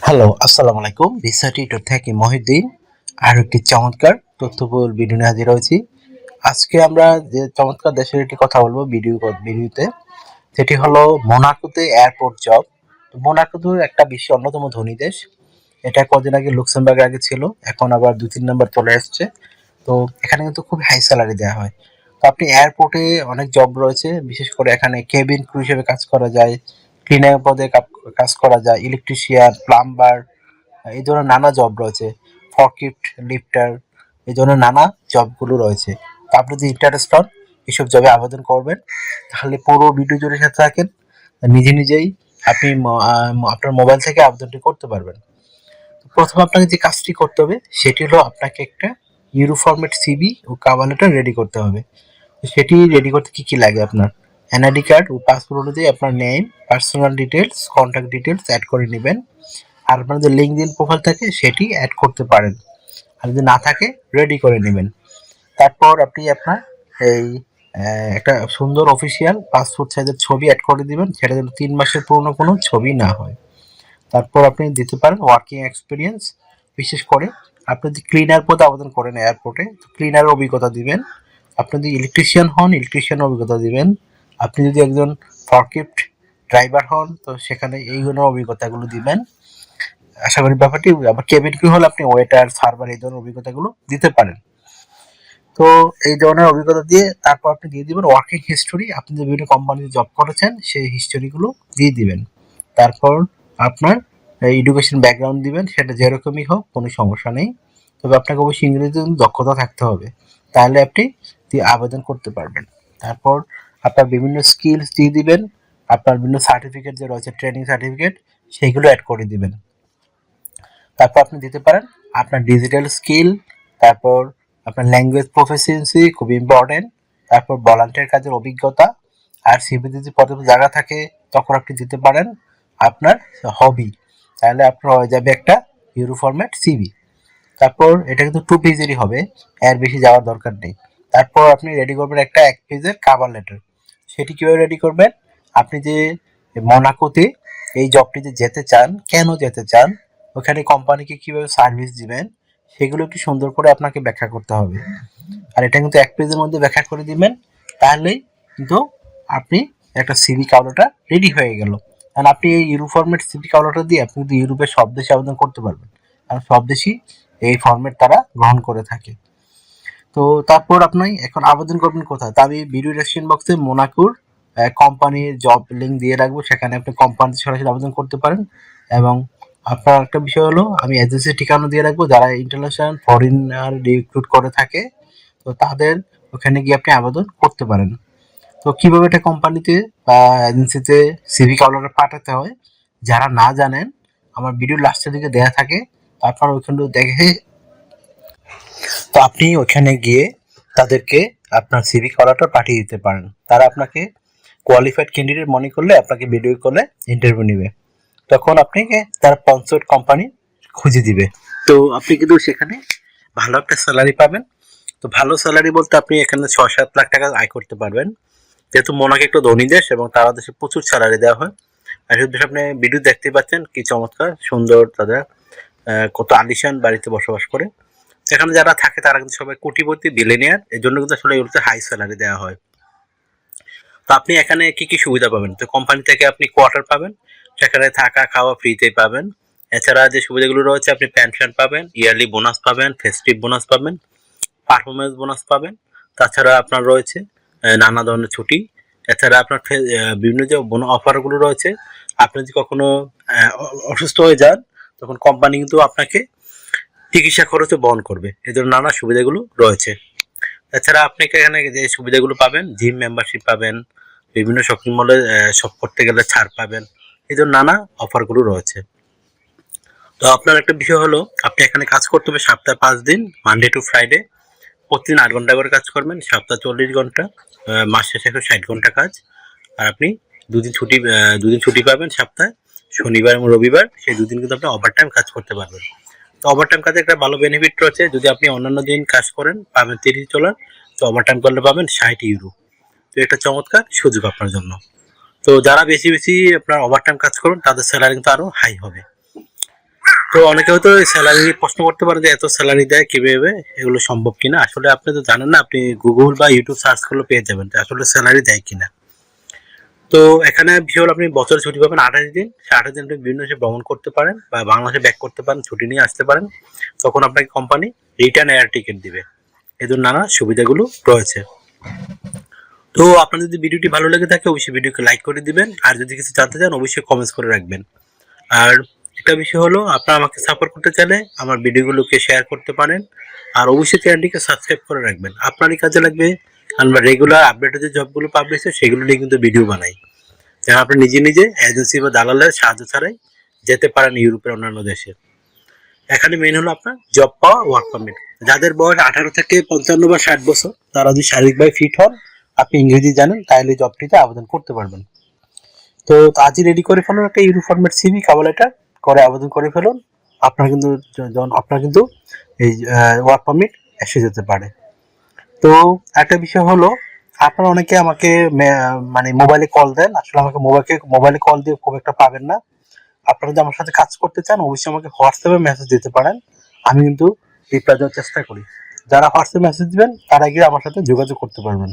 Hello, আসসালামু আলাইকুম। Visa tutor থেকে মহিউদ্দিন আরো একটি চমৎকার তথ্যবহুল ভিডিও নিয়ে হাজির হয়েছি। আজকে আমরা যে চমৎকার দেশের একটি কথা বলবো ভিডিওতে, সেটি হলো মোনাকোতে এয়ারপোর্ট জব। মোনাকো তো একটা বিশ্বের অন্যতম ধনী দেশ। এটা কদিন আগে লুক্সেমবার্গের আগে ছিল, এখন আবার 2-3 নাম্বার চলে আসছে। তো এখানে কিন্তু খুব হাই স্যালারি দেওয়া হয়। তো আপনি এয়ারপোর্টে অনেক জব রয়েছে, বিশেষ করে এখানে কেবিন ক্রু হিসেবে কাজ করা যায়, ক্লিনার পদে কাজ করা যায়, ইলেকট্রিশিয়ান, প্লাম্বার, এই ধরনের নানা জব রয়েছে। ফরক্লিফট লিফটার, এই ধরনের নানা জবগুলো রয়েছে। তো আপনি যদি ইন্টারেস্ট হন এসব জবে আবেদন করবেন, তাহলে পুরো ভিডিও জুড়ে সাথে থাকেন। নিজে নিজেই আপনি আপনার মোবাইল থেকে আবেদনটি করতে পারবেন। প্রথমে আপনাকে যে কাজটি করতে হবে সেটি হলো আপনাকে একটা ইউরো ফরম্যাট সিভি ও কভার লেটার রেডি করতে হবে। তো সেটি রেডি করতে কি কি লাগে? আপনার এনআইডি কার্ড ও পাসপোর্ট অনুযায়ী আপনার name, personal details, contact details add করে নেবেন। আর আপনার যে লিঙ্কডইন প্রোফাইল থাকে সেটি অ্যাড করতে পারেন। আর যদি না থাকে রেডি করে নেবেন। তারপর আপনি আপনার এই একটা সুন্দর অফিসিয়াল পাসপোর্ট সাইজের ছবি অ্যাড করে দিবেন, সেটা যেন 3 মাসের পুরনো কোনো ছবি না হয়। তারপর আপনি দিতে পারেন ওয়ার্কিং এক্সপিরিয়েন্স। বিশেষ করে আপনি যদি ক্লিনার পদে আবেদন করেন এয়ারপোর্টে, তো ক্লিনারের অভিজ্ঞতা দিবেন। আপনি যদি ইলেকট্রিশিয়ান হন, ইলেকট্রিশিয়ানের অভিজ্ঞতা দিবেন। আপনি যদি একজন ফরক্লিফট ড্রাইভার হন, তো সেখানে এইগুলোর অভিজ্ঞতাগুলো দিবেন। আশা করি ব্যাপারটি। আবার কেবিন ক্রু হলে আপনি ওয়েটার, সার্ভার, এই ধরনের অভিজ্ঞতাগুলো দিতে পারেন। তো এই ধরনের অভিজ্ঞতা দিয়ে তারপর আপনি দিয়ে দিবেন ওয়ার্কিং হিস্টোরি। আপনি যে বিভিন্ন কোম্পানিতে জব করেছেন সেই হিস্টোরিগুলো দিয়ে দিবেন। তারপর আপনার এডুকেশন ব্যাকগ্রাউন্ড দিবেন, সেটা যেরকমই হোক কোনো সমস্যা নেই। তবে আপনাকে অবশ্যই ইংরেজিতে দক্ষতা থাকতে হবে, তাহলে আপনি আবেদন করতে পারবেন। তারপর আপনার বিভিন্ন স্কিলস দিয়ে দিবেন। আপনার বিভিন্ন সার্টিফিকেট যে রয়েছে, ট্রেনিং সার্টিফিকেট, সেইগুলো অ্যাড করে দিবেন। তারপর আপনি দিতে পারেন আপনার ডিজিটাল স্কিল। তারপর আপনার ল্যাঙ্গুয়েজ প্রফিসিয়েন্সি খুব ইম্পর্টেন্ট। তারপর ভলান্টিয়ার কাজের অভিজ্ঞতা। আর সিভিতে যদি পর্যাপ্ত জায়গা থাকে তখন আপনি দিতে পারেন আপনার হবি। তাহলে আপনার হয়ে যাবে একটা ইউরো ফরম্যাট সিভি। তারপর এটা কিন্তু 2 পেজেরই হবে, এর বেশি যাওয়ার দরকার নেই। তারপর আপনি রেডি করবেন একটা 1 পেজের কাভার লেটার। সেটি কিভাবে রেডি করবেন? আপনি যে মোনাকোতে এই জবটিতে যেতে চান, কেন যেতে চান, ওখানে কোম্পানিকে কিভাবে সার্ভিস দিবেন, সেগুলো একটু সুন্দর করে আপনাকে ব্যাখ্যা করতে হবে। আর এটা কিন্তু 1 পেজের মধ্যে ব্যাখ্যা করে দিবেন, তাহলেই কিন্তু আপনি একটা সিভি কাউলাটা রেডি হয়ে গেল। কারণ আপনি এই ইউরো ফরম্যাট সিভি কাউলাটা দিয়ে আপনি কিন্তু ইউরোপের সব দেশে আবেদন করতে পারবেন, কারণ সব দেশই এই ফরম্যাট তারা গ্রহণ করে থাকে। তো তারপর আপনি এখন আবেদন করবেন কোথায়? তা আমি ভিডিও ডেসক্রিপশন বক্সে মোনাকোর কোম্পানির জব লিঙ্ক দিয়ে রাখবো, সেখানে আপনি কোম্পানিতে সরাসরি আবেদন করতে পারেন। এবং আপনার একটা বিষয় হলো, আমি এজেন্সির ঠিকানা দিয়ে রাখবো যারা ইন্টারন্যাশনাল ফরেনার রিক্রুট করে থাকে, তো তাদের ওখানে গিয়ে আপনি আবেদন করতে পারেন। তো কিভাবে একটা কোম্পানিতে বা এজেন্সিতে সিভি কাউলার পাঠাতে হয়, যারা না জানেন, আমার ভিডিও লাস্টের দিকে দেয়া থাকে, আপনারা ওইখানে দেখে তো আপনি ওখানে গিয়ে তাদেরকে আপনার সিভি করাটা পাঠিয়ে দিতে পারেন। তারা আপনাকে কোয়ালিফাইড ক্যান্ডিডেট মনে করলে আপনাকে ভিডিও কলে ইন্টারভিউ নেবে। তখন আপনাকে তারা স্পন্সর্ড কোম্পানি খুঁজে দিবে। তো আপনি কিন্তু সেখানে ভালো একটা স্যালারি পাবেন। তো ভালো স্যালারি বলতে আপনি এখানে 6-7 লাখ টাকা আয় করতে পারবেন। যেহেতু মোনাকো একটা ধনী দেশ এবং তারা দেশে প্রচুর স্যালারি দেওয়া হয়। আর শুধু আপনি ভিডিও দেখতে পাচ্ছেন কি চমৎকার সুন্দর, তাদের কত আলিশান বাড়িতে বসবাস করে। সেখানে যারা থাকে তারা কিন্তু সবাই কোটিপতি, বিলিয়নিয়ার। এর জন্য কিন্তু আসলে এগুলোতে হাই স্যালারি দেওয়া হয়। তো আপনি এখানে কি কি সুবিধা পাবেন? তো কোম্পানি থেকে আপনি কোয়ার্টার পাবেন, সেখানে থাকা খাওয়া ফ্রিতেই পাবেন। এছাড়া যে সুবিধাগুলো রয়েছে, আপনি পেনশন পাবেন, ইয়ারলি বোনাস পাবেন, ফেস্টিভ বোনাস পাবেন, পারফরমেন্স বোনাস পাবেন। তাছাড়া আপনার রয়েছে নানা ধরনের ছুটি। এছাড়া আপনার বিভিন্ন যে অফারগুলো রয়েছে, আপনি যদি কখনো অসুস্থ হয়ে যান, তখন কোম্পানি কিন্তু আপনাকে চিকিৎসা খরচও বহন করবে। এই ধরনের নানা সুবিধাগুলো রয়েছে। এছাড়া আপনি এখানে যে সুবিধাগুলো পাবেন, জিম মেম্বারশিপ পাবেন, বিভিন্ন শপিং মলে শপ করতে গেলে ছাড় পাবেন, এই ধরনের নানা অফারগুলো রয়েছে। তো আপনার একটা বিষয় হলো, আপনি এখানে কাজ করতে হবে সপ্তাহে 5 দিন, মানডে টু ফ্রাইডে। প্রতিদিন 8 ঘন্টা করে কাজ করবেন, সপ্তাহে 40 ঘন্টা, মাস শেষে 60 ঘন্টা কাজ। আর আপনি 2 দিন ছুটি পাবেন সপ্তাহে, শনিবার এবং রবিবার। সেই 2 দিন কিন্তু আপনি ওভার টাইম কাজ করতে পারবেন। তো ওভার টাইম কাজে একটা ভালো বেনিফিট রয়েছে, যদি আপনি অন্যান্য দিন কাজ করেন পাবেন 30 ডলার, তো ওভার টাইম করলে পাবেন 60 ইউরো। তো এটা চমৎকার সুযোগ আপনার জন্য। তো যারা বেশি বেশি আপনার ওভার টাইম কাজ করুন তাদের স্যালারি কিন্তু আরো হাই হবে। তো অনেকে হয়তো স্যালারি প্রশ্ন করতে পারে যে এত স্যালারি দেয় কিভাবে, এগুলো সম্ভব কিনা। আসলে আপনি তো জানেন না, আপনি গুগল বা ইউটিউব সার্চ করলে পেয়ে যাবেন যে আসলে স্যালারি দেয় কিনা। তো এখানে বিষয় আপনি বছরে ছুটি পাবেন 28 দিন। সেই 28 দিন আপনি বিভিন্ন দেশে ভ্রমণ করতে পারেন বা বাংলাদেশে ব্যাক করতে পারেন, ছুটি নিয়ে আসতে পারেন। তখন আপনাকে কোম্পানি রিটার্ন এয়ার টিকিট দিবে। এদের নানা সুবিধাগুলো রয়েছে। তো আপনার যদি ভিডিওটি ভালো লেগে থাকে অবশ্যই ভিডিওকে লাইক করে দিবেন, আর যদি কিছু জানতে চান অবশ্যই কমেন্টস করে রাখবেন। আর একটা বিষয় হলো, আপনারা আমাকে সাপোর্ট করতে চাইলে আমার ভিডিওগুলোকে শেয়ার করতে পারেন, আর অবশ্যই চ্যানেলটিকে সাবস্ক্রাইব করে রাখবেন। আপনারই কাজে লাগবে। আমরা রেগুলার আপডেটেড যে জবগুলো পাবলিশ হয় সেগুলো নিয়ে কিন্তু ভিডিও বানাই, যেন আপনি নিজে নিজে এজেন্সি বা দালালের সাহায্য ছাড়াই যেতে পারেন ইউরোপের অন্যান্য দেশে। এখানে মেন হলো আপনার জব পাওয়া, ওয়ার্ক পারমিট। যাদের বয়স 18 থেকে 55 বা 60 বছর, তারা যদি শারীরিকভাবে ফিট হন, আপনি ইংরেজি জানেন, তাহলে জবটিতে আবেদন করতে পারবেন। তো আজই রেডি করে ফেলুন একটা euro format CV, cover letter করে আবেদন করে ফেলুন। আপনার কিন্তু এই ওয়ার্ক পারমিট এসে যেতে পারে। তো একটা বিষয় হলো, আপনারা অনেকে আমাকে মানে মোবাইলে কল দেন, আসলে আমাকে মোবাইলে কল দিয়ে খুব একটা পাবেন না। আপনারা যদি আমার সাথে কাজ করতে চান অবশ্যই আমাকে হোয়াটসঅ্যাপে মেসেজ দিতে পারেন, আমি কিন্তু রিপ্লাই দেওয়ার চেষ্টা করি। যারা হোয়াটসঅ্যাপে মেসেজ দিবেন তারা গিয়ে আমার সাথে যোগাযোগ করতে পারবেন।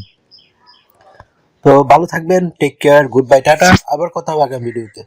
তো ভালো থাকবেন, take care, good bye, ta-ta. আবার কথা হবে আগামী ভিডিওতে।